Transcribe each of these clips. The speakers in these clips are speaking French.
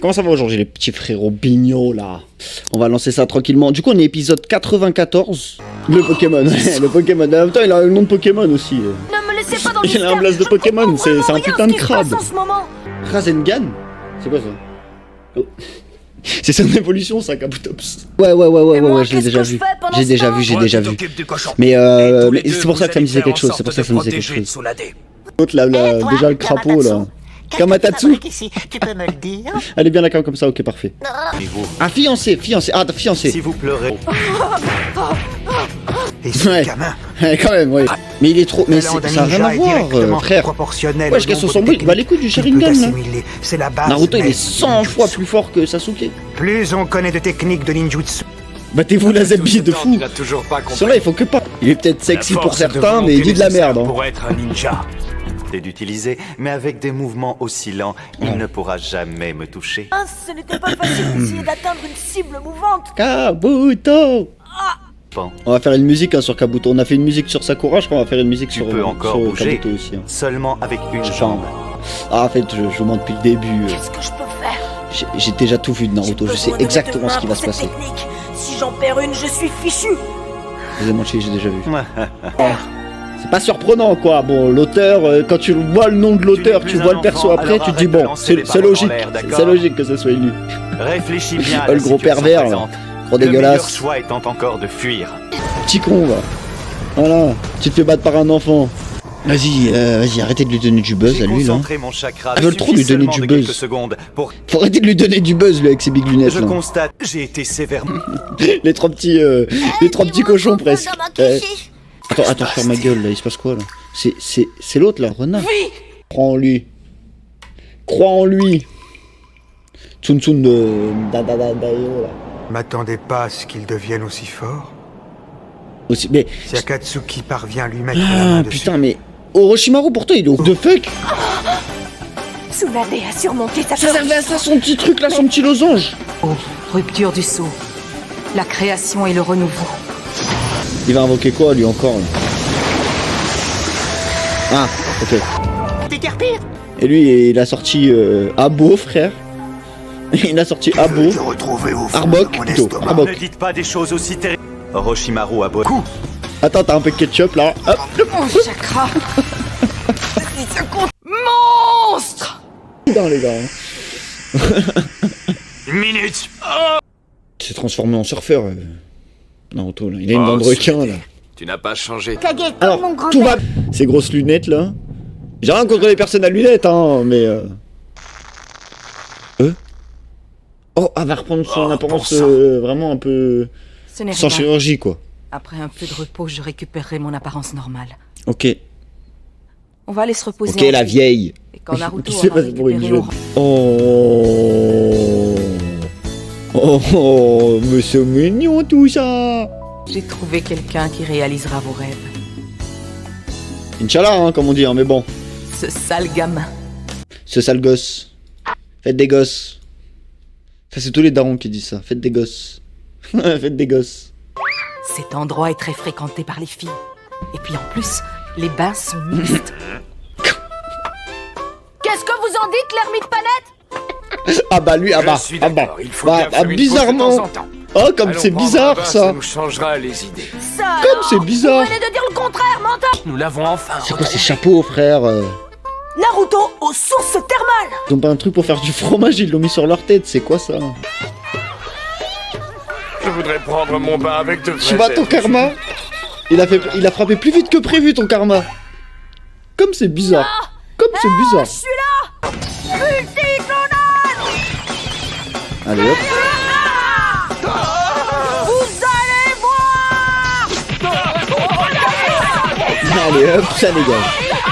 Comment ça va aujourd'hui les petits frérots bignons là? On va lancer ça tranquillement. Du coup on est épisode 94. Le Pokémon, ouais, le Pokémon. En même temps il a le nom de Pokémon aussi. Ne me laissez pas dans Il a un blast de Pokémon, c'est un putain de crabe. Rasengan? C'est quoi ça? Oh. C'est son évolution ça, Kabutops. Ouais, je l'ai déjà vu. J'ai déjà vu. Mais c'est pour ça que ça me disait quelque chose, L'autre là, déjà le crapaud là. Kamatatsu. Tu peux me le dire? Elle est bien d'accord comme ça, ok parfait. Ah fiancé. Si vous pleurez. Et ce Ouais. gamin, Quand même, oui. Mais il est trop. Mais ça n'a rien à voir, frère. Wesh, qu'elle se sent il bat les couilles du Sharingan là. C'est la base. Naruto il même est 100 du fois ninjutsu. plus fort que Sasuke. Plus on connaît de techniques de ninjutsu, Battez-vous la zebie de fou. Il a toujours pas compris. Celui-là il faut que pas. Il est peut-être sexy La pour force de certains, mais il dit de la nécessaire merde. Hein. Pour être un ninja. C'est d'utiliser, mais avec des mouvements oscillants, il ne pourra jamais me toucher. Ah, ce n'était pas facile d'essayer d'atteindre une cible mouvante. Kabuto. Bon, On va faire une musique hein, sur Kabuto. On a fait une musique sur Sakura, je crois qu'on va faire une musique tu sur, peux encore sur bouger, Kabuto aussi. Hein. seulement avec une Je jambe. Ah en fait je vous mens depuis le début. Qu'est-ce que je peux faire? J'ai déjà tout vu de Naruto, je sais besoin de exactement mettre ce qui va main se pour cette passer. technique. Si j'en perds une, je suis fichu. Vous avez j'ai déjà vu. C'est pas surprenant quoi. Bon, l'auteur, quand tu vois le nom de l'auteur, Tu tu n'es vois plus le un perso enfant, après, alors tu te dis arrête de bon, lancer les c'est ballons en logique. l'air, C'est d'accord logique que ce soit lui. Réfléchis bien à Oh, la le gros situation pervers, là. présente. Trop Le meilleur dégueulasse. choix étant encore de fuir. Petit con va. Voilà, tu te fais battre par un enfant. Vas-y, arrêtez de lui donner du buzz J'ai à lui là. concentré mon chakra. Ils veulent trop lui donner seulement du de buzz. quelques secondes pour... Faut arrêter de lui donner du buzz lui avec ses big lunettes Je là. constate, j'ai été sévèrement... Les trois petits cochons presque. Attends, je ferme ma gueule là, il se passe quoi là? C'est l'autre là, renard. Oui. Crois en lui. Crois en lui. Tsun Tsun de Daio là. m'attendais pas à ce qu'il devienne aussi fort. Aussi, mais Si Akatsuki parvient à lui mettre la main ah dessus. putain mais Orochimaru pourtant il est au the fuck. Tsunade a surmonté sa Ça servait à ça son petit truc là, son petit losange. Oh, rupture du sceau. La création et le renouveau. Il va invoquer quoi lui encore là? Ah ok. Et lui il a sorti Abo frère. Il a sorti Abo. Te retrouver au fond Arbok, de mon plutôt. estomac. Arbok. Ne dites pas des choses aussi terribles. Orochimaru a beau... Attends, t'as un peu de ketchup là. Hop. Mon chakra. Monstre. Putain les gars. Une minute. Il s'est transformé en surfeur. Naruto là. Il a une dent de requin là. Tu n'as pas changé. Alors, tout va. Ces grosses lunettes là. J'ai rien contre les personnes à lunettes, hein, mais. Oh, elle va reprendre son apparence vraiment un peu. Ce n'est Sans rien. chirurgie quoi. Après un peu de repos, je récupérerai mon apparence normale. Ok. On va aller se reposer. Ok, la ensuite. vieille. Et quand Naruto Qui s'est aura passé pour une récupéré jeune. Oro- Oh, mais c'est mignon tout ça. J'ai trouvé quelqu'un qui réalisera vos rêves. Inch'Allah, hein, comme on dit, hein, mais bon. Ce sale gamin. Ce sale gosse. Faites des gosses. Enfin, c'est tous les darons qui disent ça. Faites des gosses. Faites des gosses. Cet endroit est très fréquenté par les filles. Et puis en plus, les bains sont mixtes. Qu'est-ce que vous en dites, l'ermite Panette? Ah bah lui, Je suis d'accord, il faut bien faire une pause de bizarrement. temps en temps. Oh, comme Allons c'est prendre un bizarre bain, ça. nous changera les idées. Ça Comme alors, c'est bizarre. Vous venez de dire le contraire, menteur. Nous l'avons enfin C'est quoi ces retrouvé. chapeaux, frère? Naruto aux sources thermales. Ils ont pas un truc pour faire du fromage, ils l'ont mis sur leur tête. C'est quoi ça? Je voudrais prendre mon bain avec de Tu vois ton karma? Il a frappé plus vite que prévu ton karma. Comme c'est bizarre. Comme c'est Je bizarre. suis là. Multiclonal. Allez hop. Vous allez voir. Allez hop, ça dégage.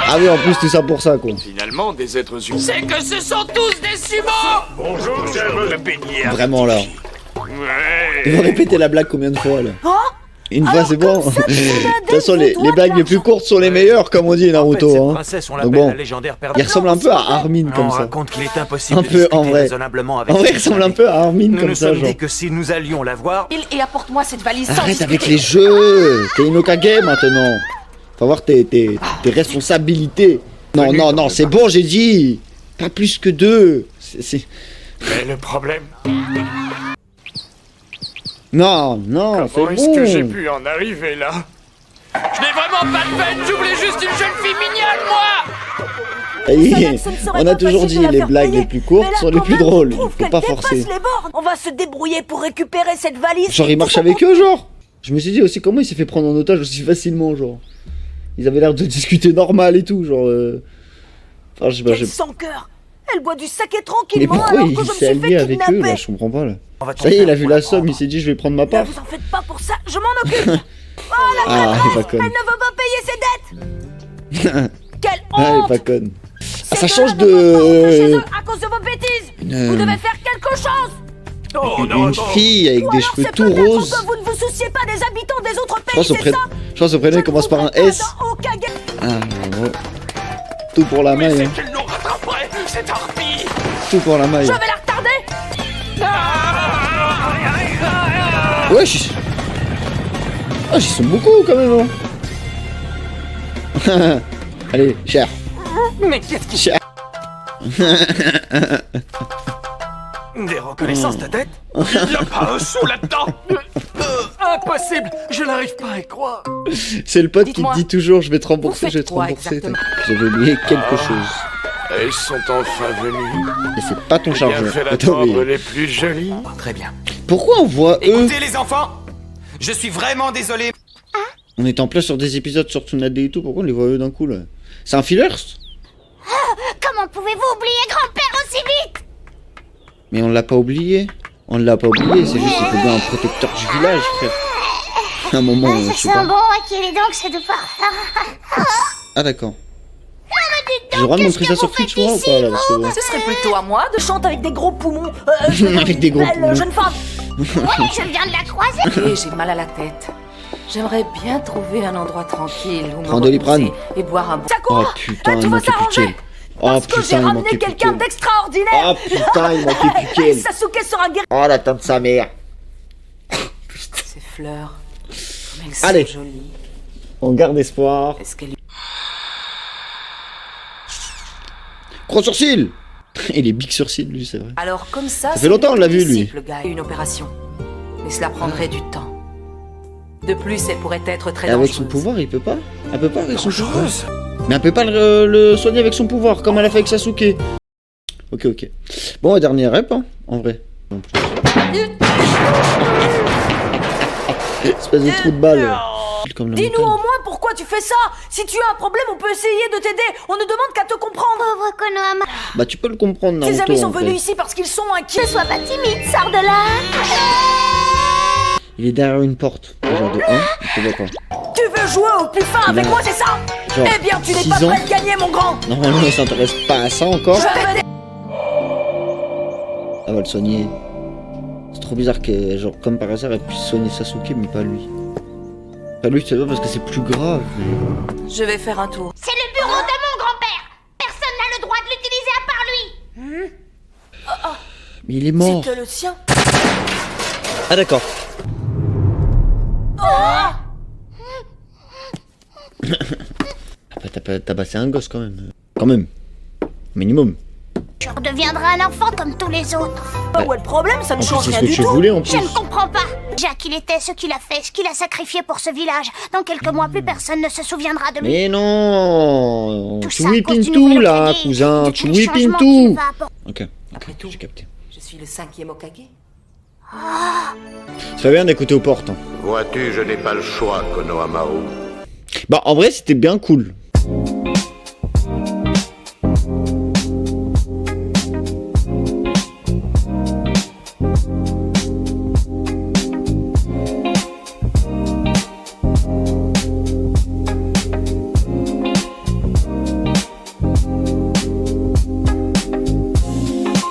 Ah oui, en plus tout ça pour ça quoi. Finalement, des êtres humains. C'est que ce sont tous des sumo. Bonjour, j'aime le beignet. Vraiment là. Ouais. Ils vont répéter la blague combien de fois là? Oh. Une fois Alors, c'est bon. comme ça, De Tsunade toute façon vous les doit blagues de les plus l'argent. courtes sont les meilleures comme on dit Naruto cette hein. princesse, on Donc l'appelle bon. la légendaire Il ressemble un peu à Armin comme On ça. raconte qu'il est impossible Un de peu, discuter en vrai. raisonnablement avec En vrai il cette ressemble un année. peu à Armin Nous comme nous ça sommes genre. dit que si nous allions la voir, Et apporte-moi cette valise sans Arrête avec discuter. les jeux. T'es une Okage maintenant. Faut avoir tes responsabilités. Non, c'est bon, j'ai dit. Pas plus que deux. Mais le problème, Non, non, c'est comment est-ce que j'ai bon. pu en arriver là? Je n'ai vraiment pas de peine, j'oublie juste une jeune fille mignonne, moi! Et Ça ne serait on a pas toujours facile dit de la les faire blagues payer. les plus courtes Mais là, sont les quand plus même, drôles. je Il trouve faut qu'elle pas dépasse forcer. les bornes. On va se débrouiller pour récupérer cette valise. Genre il marche avec eux, genre. Je me suis dit aussi comment il s'est fait prendre en otage aussi facilement, genre. Ils avaient l'air de discuter normal et tout, genre. Enfin, je sais pas, Quel sans cœur. Elle boit du saké Mais tranquillement pourquoi alors il que je me s'est suis allié fait avec eux kidnapper. là? Je comprends pas là. On va Ça y est, il a vu pour la la somme, prendre. il s'est dit je vais prendre ma Ne part. vous en faites pas pour ça, je m'en occupe. Ah, elle est pas Elle conne. ne veut pas payer ses dettes. Quelle Ah, elle est honte. pas conne. Ah, ça Ces change deux-là ne peuvent pas rentrer chez de. eux à cause de vos bêtises. Une- Vous devez faire quelque chose. Oh non, Une non! fille avec Ou des alors cheveux c'est tout peut-être roses. que vous ne vous souciez pas des habitants des autres Je pays, pense, c'est ça? je pense au prénom il commence par un S. Dans aucun ga- Ah, bon. Tout pour la Mais maille, c'est hein. qu'ils nous rattraperaient, cette harpie! Tout pour la maille. Je vais la retarder. Wesh. Ah, j'y sont beaucoup quand même, hein. Allez, cher. Mais qu'est-ce qui... Cher. Des reconnaissances de tête? Il y a pas un sou là-dedans! Impossible. Je n'arrive pas à y croire. C'est le pote qui te Dites-moi, dit toujours je vais te rembourser, vous je vais te faites quoi rembourser. exactement J'avais oublié quelque chose. Ils sont enfin venus. Et c'est pas ton Bien chargeur. fait T'as oublié. d'attendre les plus jolis. Très bien. Pourquoi on voit eux? Écoutez les enfants, je suis vraiment désolé. On est en plein sur des épisodes sur Tsunade et tout, pourquoi on les voit eux d'un coup là? C'est un filler? Comment pouvez-vous oublier grand-père aussi vite? Mais on l'a pas oublié. On l'a pas oublié, c'est juste qu'il faut bien un protecteur du village, frère. À un moment, je Ça sais sent pas. bon, à quel est donc ce parfum? Ah d'accord. J'ai le droit de montrer ça sur Twitch moi ou pas là parce que bon. Ce serait plutôt à moi de chanter avec des gros poumons. Avec des gros belle poumons. jeune femme. Oui, je viens de la croiser. Et j'ai mal à la tête. J'aimerais bien trouver un endroit tranquille où me Prends Doliprane. reposer et boire un bon... Sakura, Oh putain, tout il va manquait plus s'arranger. qu'elle. Oh Parce que j'ai putain, il ramené manquait plus quelqu'un qu'elle. d'extraordinaire. Oh putain, il manquait plus qu'elle. Sasuke sera guéri. Oh la tante de sa mère. Ces fleurs, comme elles Allez. sont jolies. On garde espoir. Est-ce qu'elle... Gros sourcil. Il est big sourcil lui, c'est vrai. Alors comme ça... fait longtemps, on l'a vu, lui. Le gars a une opération. Mais cela prendrait du temps. De plus, elle pourrait être très Et avec dangereuse. son pouvoir, il peut pas. Elle peut pas avec son pouvoir. Mais elle peut pas le soigner avec son pouvoir, comme elle a fait avec Sasuke. Ok, ok. Bon, dernier rep, hein, en vrai. En plus. Espèce de trou de balle. Comme la Dis-nous au montagne. moins pourquoi tu fais ça. Si tu as un problème, on peut essayer de t'aider. On ne demande qu'à te comprendre. Pauvre Konohama. Bah, tu peux le comprendre, Naruto. Tes amis sont en fait. venus ici parce qu'ils sont inquiets. Ne sois pas timide, sors de là. Il est derrière une porte. Genre de 1, je te vois pas. Tu veux jouer au plus fin avec a moi, c'est ça? genre Eh bien, tu n'es 6 pas ans. prêt de gagner, mon grand. Normalement, il s'intéresse pas à ça encore. Je vais Elle va le soigner. C'est trop bizarre que, genre, comme par hasard, elle puisse soigner Sasuke, mais pas lui. Pas lui, c'est pas parce que c'est plus grave. Mais... Je vais faire un tour. C'est le bureau de mon grand-père. Personne n'a le droit de l'utiliser à part lui. mais il est mort. C'était le sien. Ah, d'accord. Après, t'as pas tabassé un gosse quand même. Quand même. Minimum. Tu redeviendras un enfant comme tous les autres. Où est le problème? Ça ne En plus, change c'est ce rien que du tu tout. voulais en plus. Je ne comprends pas. Jacques, il était ce qu'il a fait, ce qu'il a sacrifié pour ce village. Dans quelques mois, plus personne ne se souviendra de lui. Mais non. Tout Tu ça whip à cause in du tout nouvel là, Hokage, cousin. de Tu tous les whip in changements qu'il tout. va apporter. Ok, Après tout, j'ai capté. je suis le 5e Hokage. Ça fait bien d'écouter aux portes. Hein. Vois-tu, je n'ai pas le choix, Konohamaru. Bah, en vrai, c'était bien cool.